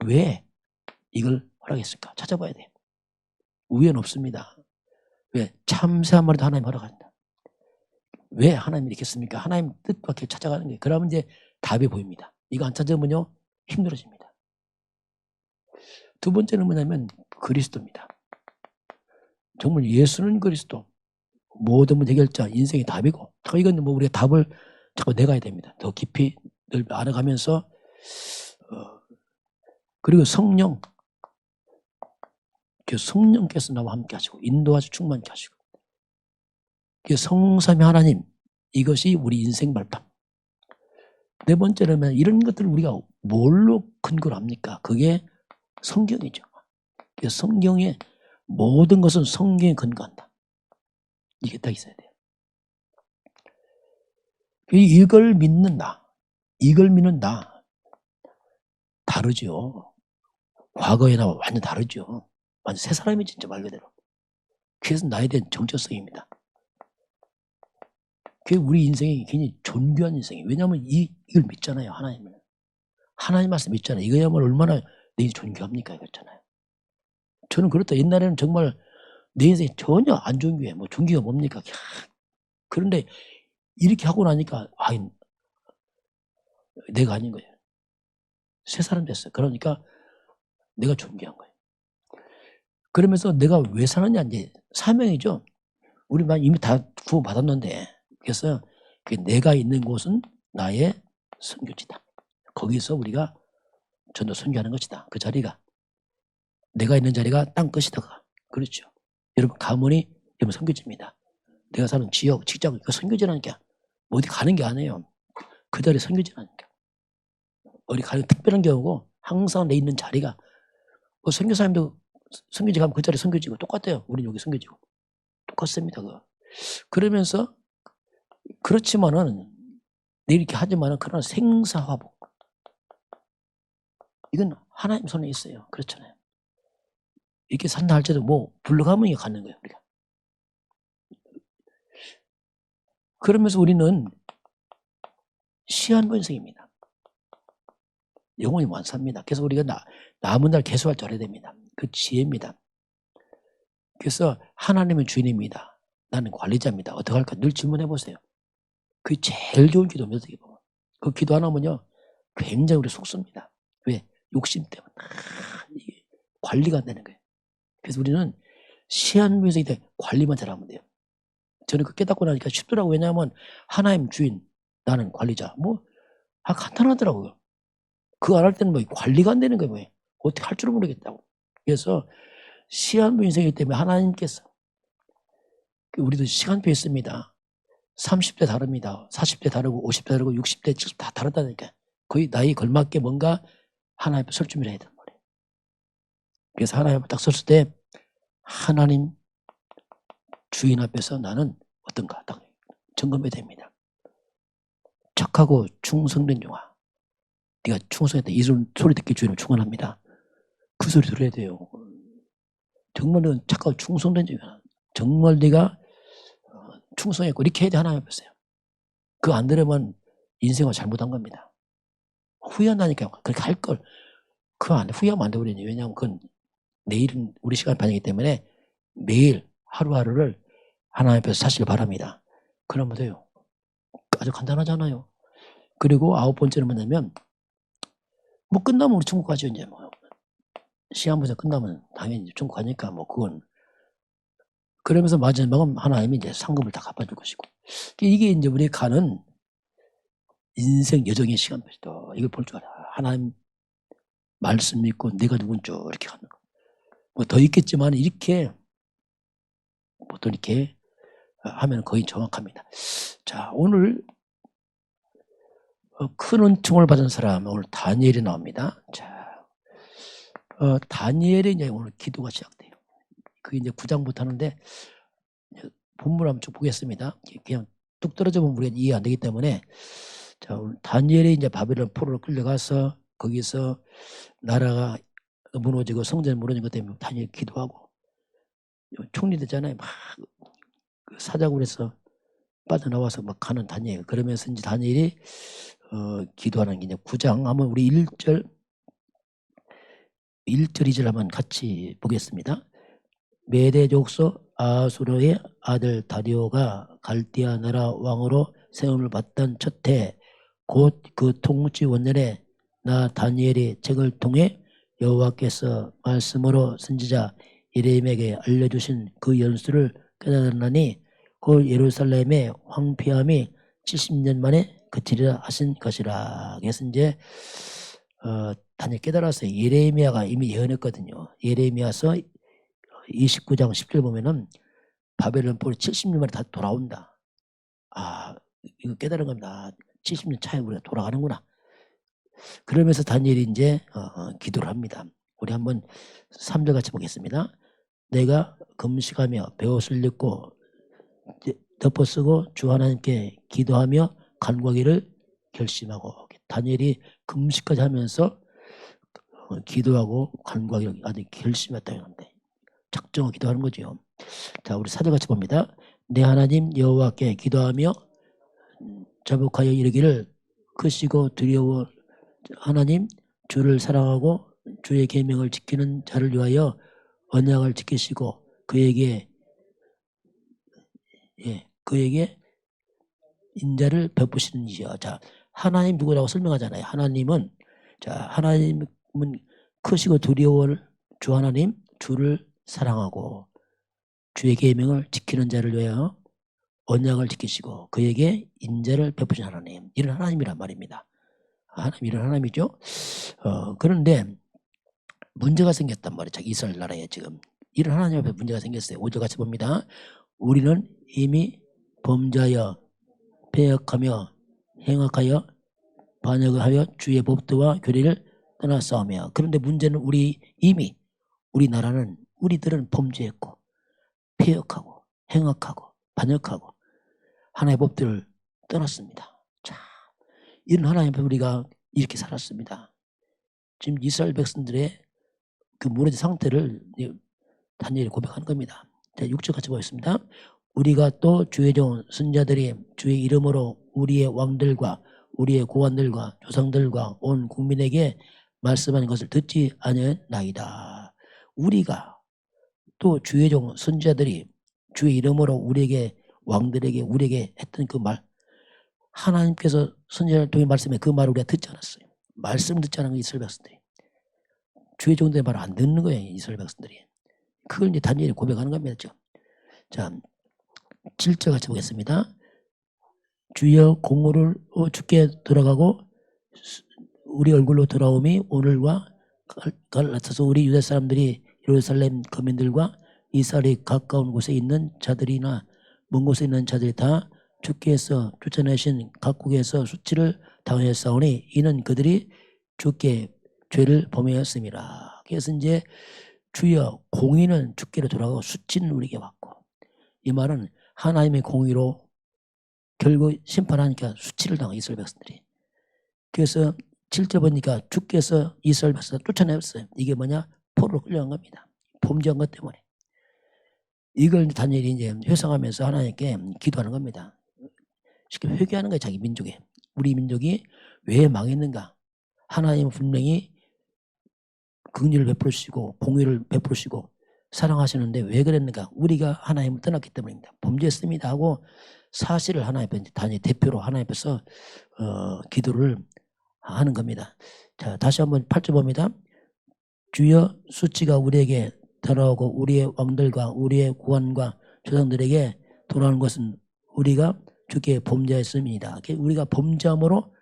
왜 이걸 허락했을까 찾아봐야 돼요. 우연 없습니다. 왜? 참새한 마리도 하나님 허락한다. 왜 하나님이 이렇게 했습니까? 하나님 뜻밖에 찾아가는 거예요. 그러면 이제 답이 보입니다. 이거 안 찾으면요 힘들어집니다. 두 번째는 뭐냐면 그리스도입니다. 정말 예수는 그리스도 모든 문제 해결자 인생의 답이고 이건 뭐 우리가 답을 자꾸 내가야 됩니다. 더 깊이 늘 알아가면서 그리고 성령 성령께서 나와 함께 하시고 인도하시고 충만케 하시고 성삼위 하나님 이것이 우리 인생 발판. 네 번째는 이런 것들을 우리가 뭘로 근거로 합니까? 그게 성경이죠. 성경의 모든 것은 성경에 근거한다. 이게 딱 있어야 돼요. 이걸 믿는 나, 이걸 믿는 나 다르죠. 과거에나 완전 다르죠. 완전 새 사람이 진짜 말 그대로. 그래서 나에 대한 정체성입니다. 그게 우리 인생이 굉장히 존귀한 인생이에요. 왜냐하면 이걸 믿잖아요. 하나님을. 하나님 말씀 믿잖아요. 이거야말로 얼마나 내 인생 존귀합니까? 이거잖아요. 저는 그렇다. 옛날에는 정말 내 인생이 전혀 안 존귀해. 뭐 존귀가 뭡니까? 그런데 이렇게 하고 나니까 내가 아닌 거예요. 새 사람 됐어요. 그러니까 내가 존귀한 거예요. 그러면서 내가 왜 사느냐 이제 사명이죠. 우리만 이미 다 구원 받았는데 그래서 내가 있는 곳은 나의 선교지다. 거기서 우리가 전도 선교하는 것이다. 그 자리가 내가 있는 자리가 땅 끝이다. 그렇죠. 여러분 가문이 여러분 선교지입니다. 내가 사는 지역, 직장 그 선교지라니까 어디 가는 게 아니에요. 그 자리 선교지라니까. 어디 가는 특별한 경우고 항상 내 있는 자리가 선교사님도 선교지 가면 그 자리 선교지고 똑같아요. 우리 여기 선교지고 똑같습니다. 그거. 그러면서 그렇지만은 이렇게 하지만은 그러나 생사화복 이건 하나님 손에 있어요. 그렇잖아요. 이렇게 산다 할지도 뭐 불러가면 가는 거예요. 우리가. 그러면서 우리는 시한 번성입니다. 영혼이 완사입니다. 그래서 우리가 남은 날 개수할 줄 알아야 됩니다. 그 지혜입니다. 그래서 하나님은 주인입니다. 나는 관리자입니다. 어떻게 할까? 늘 질문해 보세요. 그게 제일 좋은 기도입니다. 그 기도 하나면요 굉장히 우리 속습니다. 왜? 욕심 때문에 이게 관리가 안 되는 거예요. 그래서 우리는 시한 번성이 돼 관리만 잘하면 돼요. 저는 그 깨닫고 나니까 쉽더라고요. 왜냐하면 하나님 주인, 나는 관리자. 간단하더라고요. 그거 안 할 때는 관리가 안 되는 거예요. 어떻게 할 줄을 모르겠다고. 그래서 시한부 인생이기 때문에 하나님께서 우리도 시간표 있습니다. 30대 다릅니다. 40대 다르고 50대 다르고 60대 70대 다 다르다니까. 거의 나이 걸맞게 뭔가 하나님 앞에 설 준비를 해야 된단 말이에요. 그래서 하나님 앞에 딱 섰을 때 하나님 주인 앞에서 나는 어떤가 딱 점검해야 됩니다. 착하고 충성된 종아. 네가 충성했다. 이 소리 듣기 주인은 충원합니다. 그 소리 들어야 돼요. 정말 넌 착하고 충성된 종아. 정말 네가 충성했고 이렇게 해야 돼. 하나님 앞에서요. 그거 안 들으면 인생을 잘못한 겁니다. 후회한다니까요. 그렇게 할 걸. 그거 안 후회하면 안 되거든요. 왜냐하면 그건 내일은 우리 시간 반이기 때문에 매일 하루하루를 하나님 앞에서 사시길 바랍니다. 그러면 돼요. 아주 간단하잖아요. 그리고 9번째는 뭐냐면 끝나면 우리 천국 가죠. 이제 시한부에서 끝나면 당연히 천국 가니까 그건 그러면서 마지막은 하나님이 이제 상급을 다 갚아줄 것이고 이게 이제 우리 가는 인생 여정의 시간표다. 이걸 볼 줄 알아. 하나님 말씀 믿고 내가 누군지 이렇게 가는 거. 더 있겠지만 이렇게 또 이렇게 하면 거의 정확합니다. 자, 오늘 큰 은총을 받은 사람 오늘 다니엘이 나옵니다. 자, 다니엘이 이제 오늘 기도가 시작돼요. 그게 이제 9장부터 하는데 본문 한번 쭉 보겠습니다. 그냥 뚝 떨어져 보면 우리가 이해 안 되기 때문에 자, 오늘 다니엘이 이제 바벨론 포로로 끌려가서 거기서 나라가 무너지고 성전이 무너진 것 때문에 다니엘 기도하고 총리되잖아요. 막 사자굴에서 빠져나와서 막 가는 다니엘. 그러면서 이제 다니엘이 기도하는 게 이제 9장 한번 우리 1절 2절 한번 같이 보겠습니다. 메대 족속 아수르의 아들 다리오가 갈디아 나라 왕으로 세움을 받던 첫해 곧 그 통치 원년에 나 다니엘이 책을 통해 여호와께서 말씀으로 선지자 예레미야에게 알려주신 그 연수를 깨달았나니 그 예루살렘의 황폐함이 70년 만에 그치리라 하신 것이라. 그래서 이제 다니엘 깨달았어요. 예레미야가 이미 예언했거든요. 예레미야서 29장 10절 보면은 바벨론 포로 70년 만에 다 돌아온다. 이거 깨달은 겁니다. 70년 차에 우리가 돌아가는구나. 그러면서 다니엘이 이제 기도를 합니다. 우리 한번 3절 같이 보겠습니다. 내가 금식하며 베옷을 입고 덮어쓰고 주 하나님께 기도하며 간구하기를 결심하고, 다니엘이 금식까지 하면서 기도하고 간구하기를 아주 결심했다는 건데, 작정하고 기도하는 거죠. 자, 우리 사절 같이 봅니다. 내 하나님 여호와께 기도하며 자복하여 이르기를, 크시고 두려워 하나님 주를 사랑하고 주의 계명을 지키는 자를 위하여 언약을 지키시고 그에게 인자를 베푸시는 이시여. 자, 하나님 누구라고 설명하잖아요. 하나님은, 자, 하나님은 크시고 두려워 주 하나님 주를 사랑하고 주의 계명을 지키는 자를 위하여 언약을 지키시고 그에게 인자를 베푸신 하나님, 이런 하나님이란 말입니다. 하나님, 이런 하나님이죠. 그런데 문제가 생겼단 말이죠. 이스라엘 나라에 지금 이런 하나님 앞에 문제가 생겼어요. 5절 같이 봅니다. 우리는 이미 범죄하여 패역하며 행악하여 반역을 하여 주의 법도와 교리를 떠났사오며. 그런데 문제는 우리들은 범죄했고 패역하고 행악하고 반역하고 하나님의 법들을 떠났습니다. 자, 이런 하나님 앞에 우리가 이렇게 살았습니다. 지금 이스라엘 백성들의 그 무너진 상태를 다니엘이 고백하는 겁니다. 자, 6절 같이 보겠습니다. 우리가 또 주의 종 선자들이 주의 이름으로 우리의 왕들과 우리의 고관들과 조상들과 온 국민에게 말씀하는 것을 듣지 아니하나이다. 우리가 또 주의 종 선자들이 주의 이름으로 우리에게 왕들에게 우리에게 했던 그 말, 하나님께서 선자를 통해 말씀해 그 말을 우리가 듣지 않았어요. 말씀 듣지 않은 이스라엘 백성들이, 주의 종들의 말을 안 듣는 거예요. 이스라엘 백성들이. 그걸 이제 다니엘이 고백하는 겁니다. 자, 7절 같이 보겠습니다. 주여 공로를 주께 돌아가고 우리 얼굴로 돌아오미 오늘과 같아서 우리 유다 사람들이 예루살렘 거민들과 이스라엘이 가까운 곳에 있는 자들이나 먼 곳에 있는 자들이 다 주께서 쫓아내신 각국에서 수치를 당하였사오니 이는 그들이 주께 죄를 범하였음이라. 그래서 이제 주여 공의는 주께로 돌아가고 수치는 우리에게 왔고, 이 말은 하나님의 공의로 결국 심판하니까 수치를 당한 이스라엘 백성들이. 그래서 7절 보니까 주께서 이스라엘 백성을 쫓아내었어요. 이게 뭐냐? 포로로 끌려간 겁니다. 범죄한 것 때문에. 이걸 다니엘이 이제 회상하면서 하나님께 기도하는 겁니다. 쉽게 회개하는 거예요. 자기 민족에. 우리 민족이 왜 망했는가? 하나님은 분명히 긍휼을 베푸시고 공의를 베푸시고 사랑하시는데 왜 그랬는가? 우리가 하나님을 떠났기 때문입니다. 범죄했습니다 하고 사실을 하나님 앞에 단위 대표로 하나님 앞에서 기도를 하는 겁니다. 자, 다시 한번 8절 봅니다. 주여 수치가 우리에게 돌아오고 우리의 왕들과 우리의 구관과 조상들에게 돌아오는 것은 우리가 주께 범죄했습니다. 우리가 범죄함으로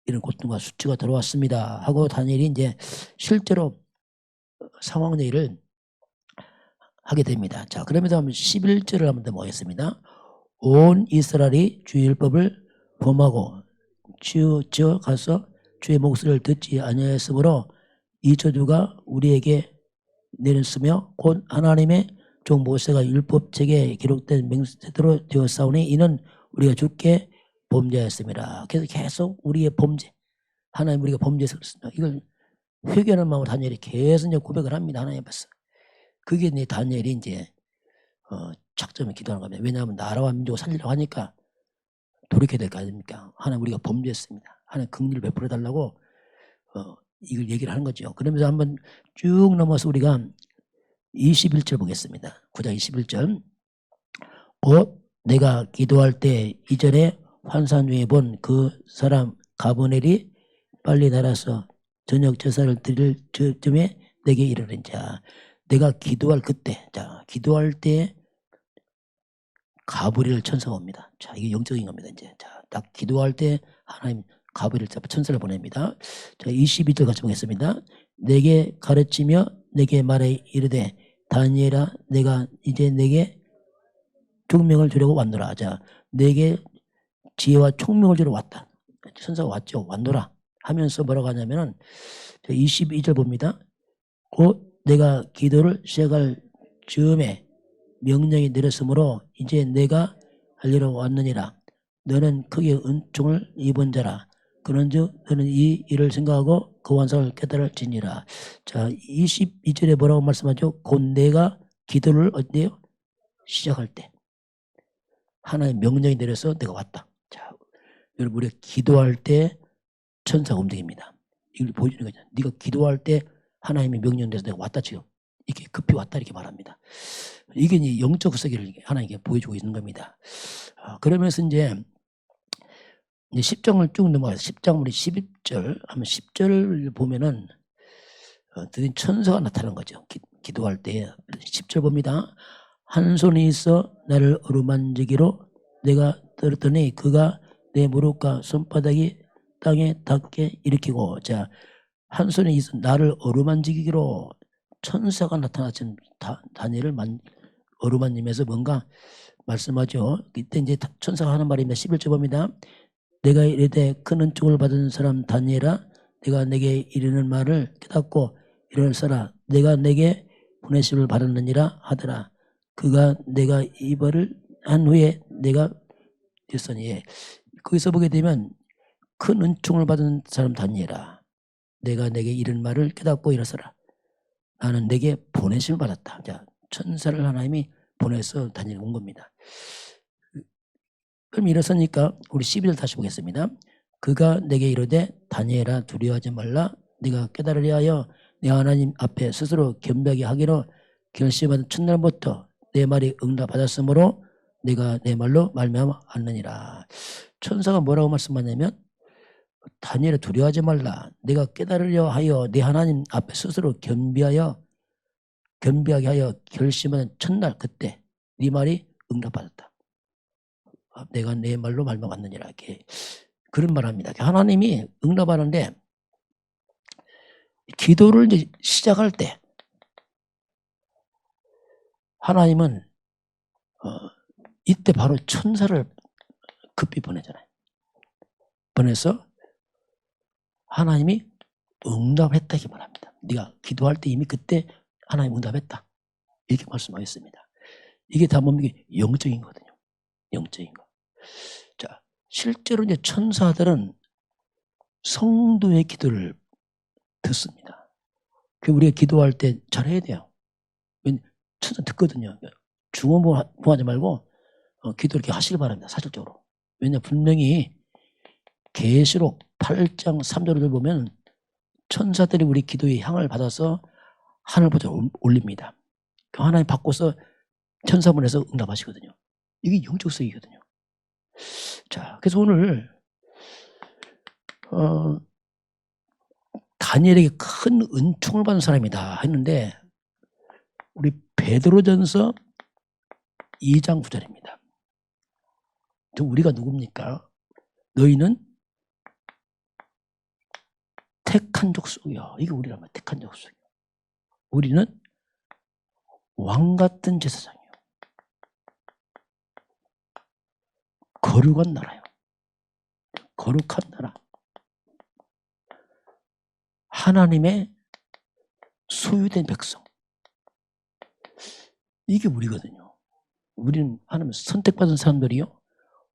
이런 고통과 수치가 돌아왔습니다 하고 다니엘이 이제 실제로 상황 얘기를 하게 됩니다. 자, 그러면서 한번 11절을 한번 더 보겠습니다. 온 이스라엘이 주의 율법을 범하고 치우쳐 가서 주의 목소리를 듣지 아니하였으므로 이 저주가 우리에게 내렸으며 곧 하나님의 종 모세가 율법책에 기록된 맹세대로 되었사오니 이는 우리가 주께 범죄하였습니다. 그래서 계속 우리의 범죄, 하나님 우리가 범죄해서 그렇습니다. 이걸 회개하는 마음으로 다니엘이 계속 이제 고백을 합니다. 하나님 앞에서. 그게 이제 다니엘이 이제 작정을 기도하는 겁니다. 왜냐하면 나라와 민족을 살리려고 하니까 돌이켜야 될 거 아닙니까? 하나님 우리가 범죄했습니다. 하나님 긍휼을 베풀어 달라고 이걸 얘기를 하는 거죠. 그러면서 한번 쭉 넘어서 우리가 21절 보겠습니다. 9장 21절. 곧 내가 기도할 때 이전에 환상 중에 본 그 사람 가브넬이 빨리 날아서 저녁 제사를 드릴 즈음에 내게 이르는 자. 내가 기도할 그때, 자, 기도할 때 가브리엘 천사가 옵니다. 자, 이게 영적인 겁니다. 이제 자, 딱 기도할 때 하나님 가브리엘 천사를 보냅니다. 자, 22절 같이 보겠습니다. 내게 가르치며 내게 말해 이르되 다니엘아 내가 이제 내게 총명을 주려고 왔노라. 자, 내게 지혜와 총명을 주러 왔다. 천사가 왔죠. 왔노라 하면서 뭐라고 하냐면은 22절 봅니다. 곧 내가 기도를 시작할 즈음에 명령이 내렸으므로 이제 내가 하려고 왔느니라. 너는 크게 은총을 입은 자라. 그런즉 너는 이 일을 생각하고 그 완성을 깨달을지니라. 자, 22절에 뭐라고 말씀하죠? 곧 내가 기도를 어때요? 시작할 때 하나의 명령이 내려서 내가 왔다. 자, 여러분 우리가 기도할 때 천사가 움직입니다. 이걸 보여주는 거죠. 네가 기도할 때 하나님의 명령 내려서 내가 왔다 지금. 이렇게 급히 왔다 이렇게 말합니다. 이게 이제 영적 세계를 하나님께 보여주고 있는 겁니다. 그러면서 이제 10장을 쭉 넘어가서 10장 우리 11절 하면 10절을 보면은 드디어 천사가 나타난 거죠. 기도할 때 10절 봅니다. 한 손이 있어 나를 어루만지기로 내가 들었더니 그가 내 무릎과 손바닥이 땅에 닿게 일으키고, 자, 한 손이 있어 나를 어루만지기로 천사가 나타났지만 다니엘을 어루만지면서 뭔가 말씀하죠. 이때 이제 천사가 하는 말입니다. 11절 봅니다. 내가 이르되 큰 은총을 받은 사람 다니엘아, 내가 내게 이르는 말을 깨닫고 일어나서라. 내가 내게 보내심을 받았느니라 하더라. 그가 내가 이 말을 한 후에 내가 됐으니, 거기서 보게 되면 큰 은총을 받은 사람 다니엘아, 내가 내게 이런 말을 깨닫고 일어서라. 나는 내게 보내심을 받았다. 자, 천사를 하나님이 보내서 다니엘 온 겁니다. 그럼 일어서니까 우리 12절 다시 보겠습니다. 그가 내게 이르되 다니엘아 두려워하지 말라. 네가 깨달으려 하여 내 하나님 앞에 스스로 겸비하게 하기로 결심한 첫날부터 내 말이 응답받았으므로 내가 내 말로 말미암았느니라. 천사가 뭐라고 말씀하냐면 다니엘아 두려워하지 말라. 내가 깨달으려 하여 내 하나님 앞에 스스로 겸비하게 하여 결심한 첫날 그때 네 말이 응답받았다. 내가 내 말로 말미암았느니라. 이렇게 그런 말합니다. 하나님이 응답하는데 기도를 이제 시작할 때 하나님은 이때 바로 천사를 급히 보내잖아요. 보내서 하나님이 응답했다 이렇게 말합니다. 네가 기도할 때 이미 그때 하나님 응답했다 이렇게 말씀하겠습니다. 이게 다 뭡니까? 영적인 거거든요. 영적인 거. 자, 실제로 이제 천사들은 성도의 기도를 듣습니다. 우리가 기도할 때 잘해야 돼요. 천사 듣거든요. 중언부하지 말고 기도 이렇게 하시길 바랍니다. 사실적으로. 왜냐 분명히 계시록 8장 3절을 보면 천사들이 우리 기도의 향을 받아서 하늘보다 올립니다. 하나님 바꿔서 천사 보내서 응답하시거든요. 이게 영적 세계거든요. 자, 그래서 오늘 다니엘에게 큰 은총을 받은 사람이다 했는데 우리 베드로전서 2장 9절입니다. 우리가 누굽니까? 너희는 택한 족속이요. 이게 우리라면 택한 족속이요. 우리는 왕같은 제사장이요. 거룩한 나라요. 거룩한 나라. 하나님의 소유된 백성. 이게 우리거든요. 우리는 하나님 선택받은 사람들이요.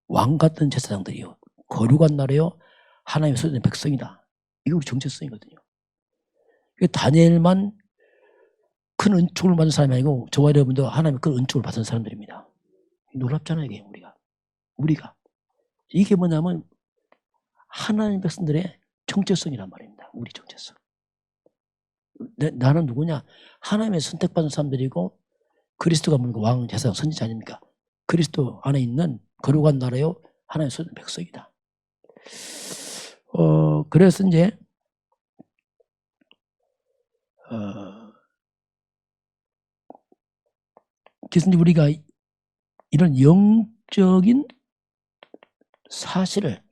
왕같은 제사장들이요. 거룩한 나라요. 하나님의 소유된 백성이다. 이게 우리 정체성이거든요. 다니엘만 큰 은총을 받은 사람이 아니고 저와 여러분도 하나님의 큰 은총을 받은 사람들입니다. 놀랍잖아요. 이게 우리가. 이게 뭐냐면 하나님 백성들의 정체성이란 말입니다. 우리 정체성. 나는 누구냐? 하나님의 선택받은 사람들이고 그리스도가 뭔가 왕, 제사장, 선지자 아닙니까? 그리스도 안에 있는 거룩한 나라요. 하나님의 소유된 백성이다. 그래서 이제 그래서 우리가 이런 영적인 사실을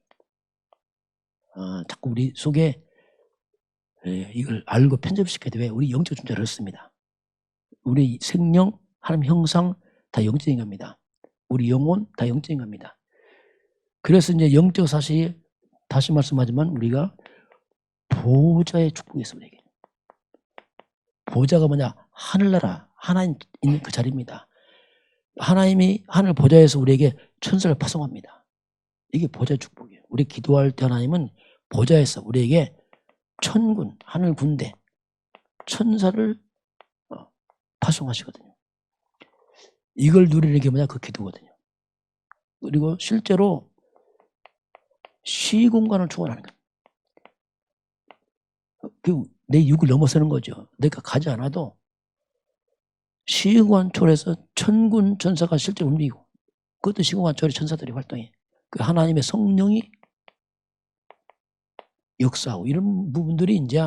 자꾸 우리 속에 이걸 알고 편집시켜야 돼. 왜? 우리 영적 존재를 얻습니다. 우리 생명, 하나님 형상 다 영적인 겁니다. 우리 영혼 다 영적인 겁니다. 그래서 이제 영적 사실이 다시 말씀하지만 우리가 보좌의 축복이 있습니다. 보좌가 뭐냐? 하늘나라, 하나님 있는 그 자리입니다. 하나님이 하늘 보좌에서 우리에게 천사를 파송합니다. 이게 보좌 축복이에요. 우리 기도할 때 하나님은 보좌에서 우리에게 천군, 하늘 군대, 천사를 파송하시거든요. 이걸 누리는 게 뭐냐? 그 기도거든요. 그리고 실제로 시공간을 초월하는 거예요. 내 육을 넘어서는 거죠. 내가 가지 않아도 시공간 초월해서 천군 천사가 실제 움직이고, 그것도 시공간 초월의 천사들이 활동해. 그 하나님의 성령이 역사하고, 이런 부분들이 이제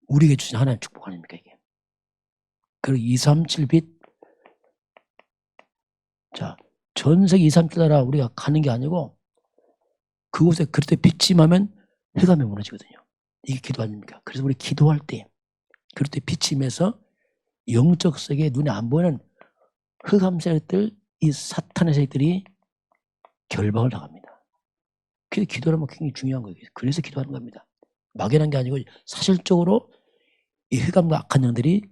우리에게 주신 하나님의 축복 아닙니까 이게. 그리고 237빛, 자, 전 세계 237 나라 우리가 가는 게 아니고 그곳에 그때 빛이 임하면 흑암이 무너지거든요. 이게 기도 아닙니까? 그래서 우리 기도할 때 그럴 때 빛이 임해서 영적 세계에 눈에 안 보이는 흑암 세력들, 이 사탄의 세력들이 결박을 당합니다. 그래서 기도라면 굉장히 중요한 거예요. 그래서 기도하는 겁니다. 막연한 게 아니고 사실적으로 이 흑암과 악한 영들이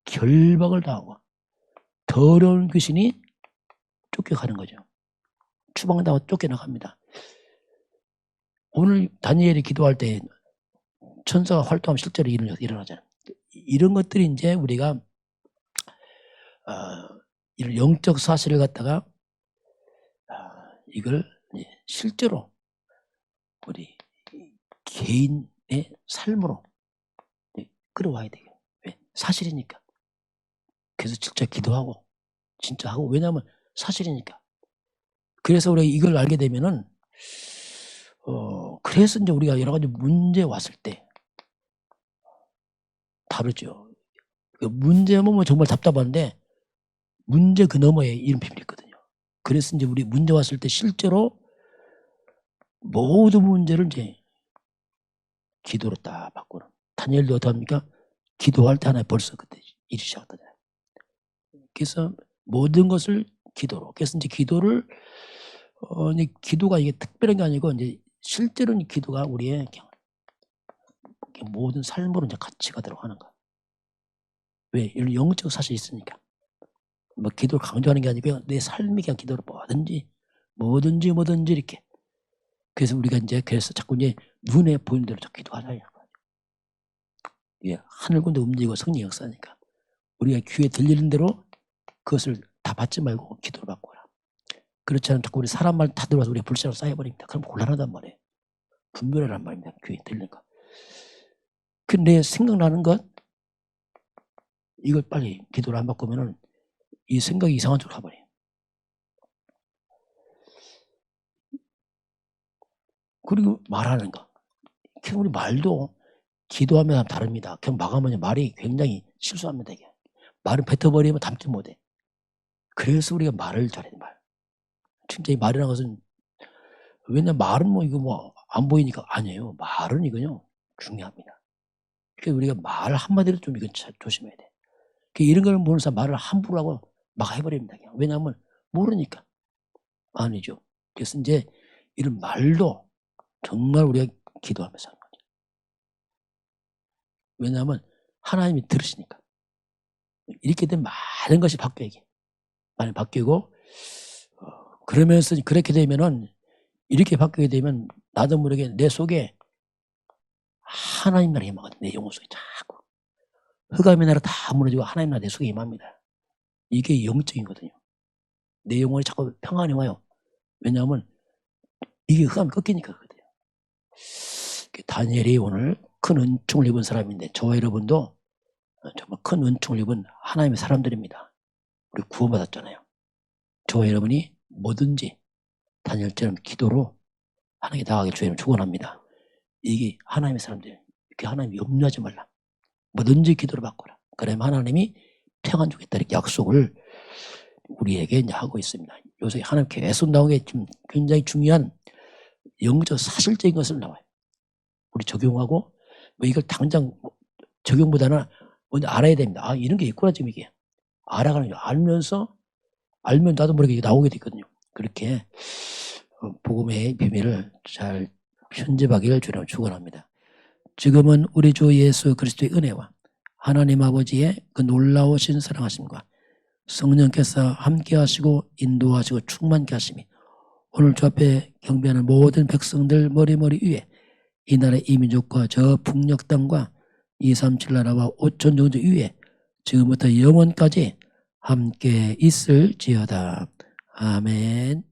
결박을 당하고 더러운 귀신이 쫓겨가는 거죠. 추방당하고 쫓겨나갑니다. 오늘 다니엘이 기도할 때 천사가 활동하면 실제로 일어나잖아요. 이런 것들이 이제 우리가 이런 영적 사실을 갖다가 이걸 실제로 우리 개인의 삶으로 끌어와야 돼요. 왜? 사실이니까. 그래서 진짜 기도하고 진짜 하고, 왜냐하면 사실이니까. 그래서 우리가 이걸 알게 되면은 그래서 이제 우리가 여러 가지 문제 왔을 때 다르죠. 문제면 정말 답답한데 문제 그 너머에 이런 비밀이 있거든요. 그래서 이제 우리 문제 왔을 때 실제로 모든 문제를 이제 기도로 딱 바꾸는. 다니엘도 어떡합니까? 기도할 때 하나 벌써 그때 일이 시작하잖아요. 그래서 모든 것을 기도로. 그래서 이제 기도를 이제 기도가 이게 특별한 게 아니고 이제 실제로는 기도가 우리의 모든 삶으로 이제 같이 가도록 하는 거. 왜? 이런 영적 사실이 있으니까. 뭐 기도를 강조하는 게 아니고 내 삶이 그냥 기도로 뭐든지 이렇게. 그래서 우리가 이제 그래서 자꾸 이제 눈에 보이는 대로 기도하자. 예, 하늘 군대 움직이고 성령 역사니까 우리가 귀에 들리는 대로 그것을 다 받지 말고 기도를 바꿔라. 그렇지 않으면 자꾸 우리 사람 말 다 들어와서 우리가 불신으로 쌓여버립니다. 그럼 곤란하단 말이에요. 분별하란 말입니다. 귀에 들리는 거. 근데 생각나는 것, 이걸 빨리 기도를 안 바꾸면은 이 생각이 이상한 쪽으로 가버려요. 그리고 말하는 거. 우리 말도 기도하면 다릅니다. 그냥 마감하면 말이 굉장히 실수합니다. 이게. 말은 뱉어버리면 담지 못해. 그래서 우리가 말을 잘해야 돼, 말. 진짜 이 말이라는 것은, 왜냐면 말은 뭐 이거 뭐 안 보이니까 아니에요. 말은 이거요 중요합니다. 그래서 우리가 말 한마디로 좀 이건 조심해야 돼. 이런 걸 모르는 사람 말을 함부로 하고 막 해버립니다. 그냥. 왜냐하면 모르니까. 아니죠. 그래서 이제 이런 말도 정말 우리가 기도하면서 하는 거죠. 왜냐하면 하나님이 들으시니까. 이렇게 되면 많은 것이 바뀌어요. 이게. 많이 바뀌고, 그러면서 그렇게 되면은, 이렇게 바뀌게 되면 나도 모르게 내 속에 하나님 나라 임하거든요. 내 영혼 속에 자꾸. 흑암의 나라 다 무너지고 하나님 나라 내 속에 임합니다. 이게 영적이거든요. 내 영혼이 자꾸 평안이 와요. 왜냐하면 이게 흑암이 꺾이니까 그거든요. 다니엘이 오늘 큰 은총을 입은 사람인데 저와 여러분도 정말 큰 은총을 입은 하나님의 사람들입니다. 우리 구원받았잖아요. 저와 여러분이 뭐든지 다니엘처럼 기도로 하나님께 나아가길 주님 축원합니다. 이게 하나님의 사람들, 이렇게 하나님 염려하지 말라. 뭐든지 기도를 바꿔라. 그러면 하나님이 평안 주겠다. 이렇게 약속을 우리에게 이제 하고 있습니다. 요새 하나님 계속 나오는 게 좀 굉장히 중요한 영적 사실적인 것을 나와요. 우리 적용하고 뭐 이걸 당장 적용보다는 먼저 알아야 됩니다. 아, 이런 게 있구나 지금 이게. 알아가는 거. 알면 나도 모르게 나오게 되거든요. 그렇게 복음의 비밀을 잘 편집하기를 주님 축원합니다. 지금은 우리 주 예수 그리스도의 은혜와 하나님 아버지의 그 놀라우신 사랑하심과 성령께서 함께 하시고 인도하시고 충만케 하심이 오늘 주 앞에 경배하는 모든 백성들 머리머리 위에 이 나라 이민족과 저 북녘 땅과 237 나라와 5천 종족 위에 지금부터 영원까지 함께 있을지어다. 아멘.